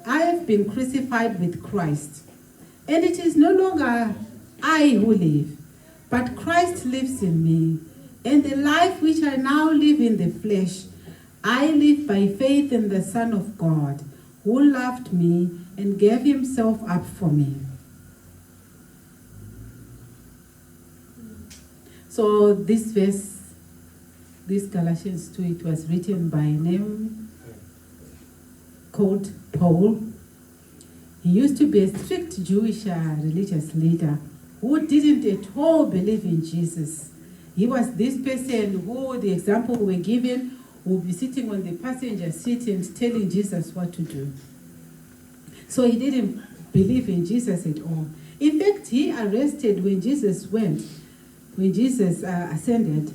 I have been crucified with Christ, and it is no longer I who live, but Christ lives in me. And the life which I now live in the flesh, I live by faith in the Son of God, who loved me and gave himself up for me. So this verse, this Galatians 2, it was written by a name called Paul. He used to be a strict Jewish religious leader who didn't at all believe in Jesus. He was this person who, the example we were given, would be sitting on the passenger seat and telling Jesus what to do. So he didn't believe in Jesus at all. In fact, he arrested when Jesus went. When Jesus ascended,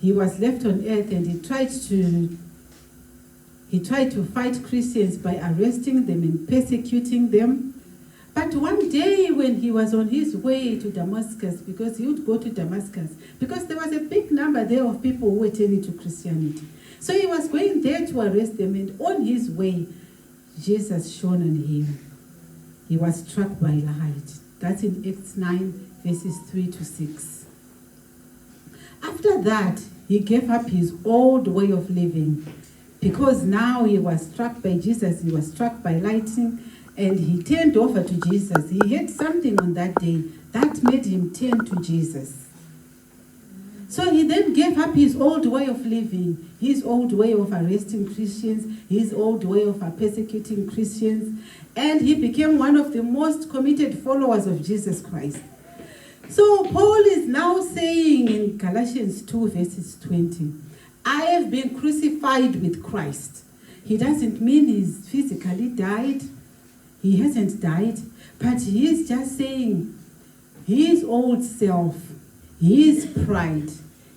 he was left on earth, and he tried to fight Christians by arresting them and persecuting them. But one day when he was on his way to Damascus, because he would go to Damascus, because there was a big number there of people who were turning to Christianity. So he was going there to arrest them, and on his way, Jesus shone on him. He was struck by light. That's in Acts 9, verses 3 to 6. After that, he gave up his old way of living, because now he was struck by Jesus, he was struck by lightning, and he turned over to Jesus. He had something on that day that made him turn to Jesus. So he then gave up his old way of living, his old way of arresting Christians, his old way of persecuting Christians, and he became one of the most committed followers of Jesus Christ. So Paul is now saying in Galatians 2 verses 20, I have been crucified with Christ. He doesn't mean he's physically died. He hasn't died, but he's just saying his old self, his pride,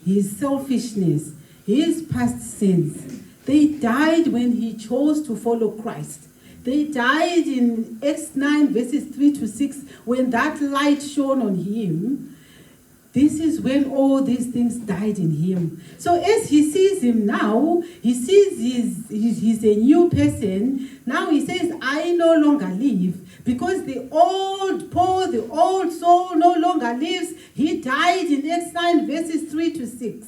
his selfishness, his past sins, they died when he chose to follow Christ. They died in Acts 9 verses 3 to 6 when that light shone on him. This is when all these things died in him. So as he sees him now, he sees he's a new person. Now he says, I no longer live, because the old Paul, the old soul no longer lives. He died in Acts 9 verses 3 to 6.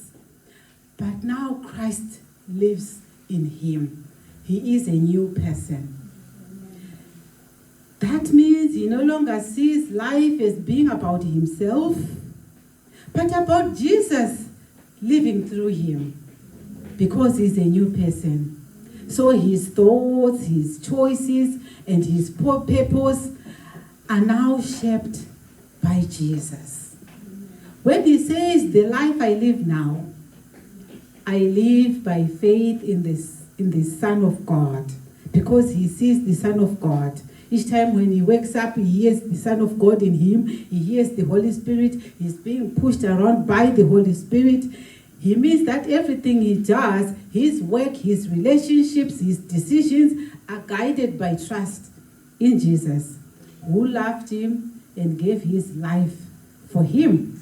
But now Christ lives in him. He is a new person. That means he no longer sees life as being about himself, but about Jesus living through him, because he's a new person. So his thoughts, his choices, and his purpose are now shaped by Jesus. When he says, the life I live now, I live by faith in the Son of God, because he sees the Son of God. Each time when he wakes up, he hears the Son of God in him. He hears the Holy Spirit. He's being pushed around by the Holy Spirit. He means that everything he does, his work, his relationships, his decisions are guided by trust in Jesus, who loved him and gave his life for him.